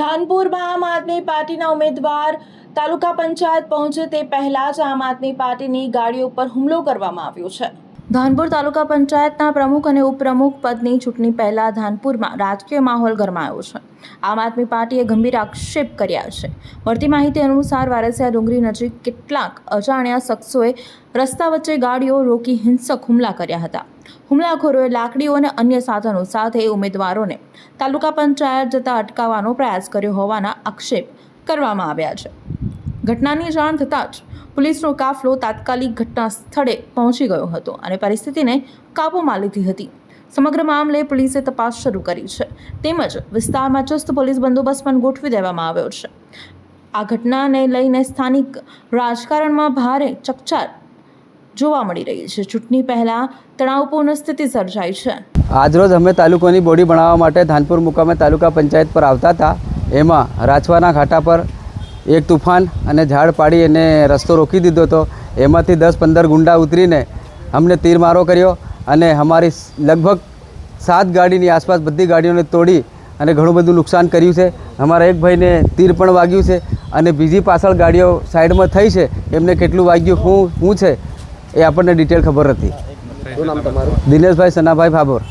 ધાનપુરમાં આમ આદમી પાર્ટીના ઉમેદવાર તાલુકા પંચાયત પહોંચે તે પહેલા જ આમ આદમી પાર્ટીની ગાડીઓ પર હુમલો કરવામાં આવ્યો છે। ધાનપુર તાલુકા પંચાયતના પ્રમુખ અને ઉપપ્રમુખ પદની ચૂંટણી પહેલા ધાનપુરમાં રાજકીય માહોલ ગરમાયો છે। આમ આદમી પાર્ટીએ ગંભીર આક્ષેપ કર્યા છે। મળતી માહિતી અનુસાર વારસિયા ડુંગરી નજીક કેટલાક અજાણ્યા શખ્સોએ રસ્તા વચ્ચે ગાડીઓ રોકી હિંસક હુમલા કર્યા હતા। હુમલાખોરોએ લાકડીઓ અને અન્ય સાધનો સાથે ઉમેદવારોને તાલુકા પંચાયત જતા અટકાવવાનો પ્રયાસ કર્યો હોવાના આક્ષેપ કરવામાં આવ્યા છે। ઘટનાની જાણ થતાં જ પોલીસનો કાફલો તાત્કાલિક ઘટના સ્થળે પહોંચી ગયો હતો અને પરિસ્થિતિને કાબૂમાં લીધી હતી। સમગ્ર મામલે પોલીસે તપાસ શરૂ કરી છે તેમજ વિસ્તારમાં ચુસ્ત પોલીસ બંદોબસ્ત પણ ગોઠવી દેવામાં આવ્યો છે। આ ઘટનાને લઈને સ્થાનિક રાજકારણમાં ભારે ચકચાર જોવા મળી રહી છે। ચૂંટણી પહેલા તણાવપૂર્ણ સ્થિતિ સર્જાઈ છે। આજરોજ અમે તાલુકાની બોડી બનાવવા માટે ધાનપુર મુકામે તાલુકા પંચાયત પર આવતા હતા। એમાં રાજવાના ઘાટા પર એક તુફાન અને ઝાડ પાડી અને રસ્તો રોકી દીધો હતો। એમાંથી 10-15 ગુંડા ઉતરીને અમને તીરમારો કર્યો અને અમારી લગભગ 7 ગાડીની આસપાસ બધી ગાડીઓને તોડી અને ઘણું બધું નુકસાન કર્યું છે। અમારા એક ભાઈને તીર પણ વાગ્યું છે અને બીજી પાછળ ગાડીઓ સાઈડમાં થઈ છે એમને કેટલું વાગ્યું શું છે એ આપણને ડિટેલ ખબર નથી। શું નામ તમારું? દિનેશભાઈ સનાભાઈ ભાભોર।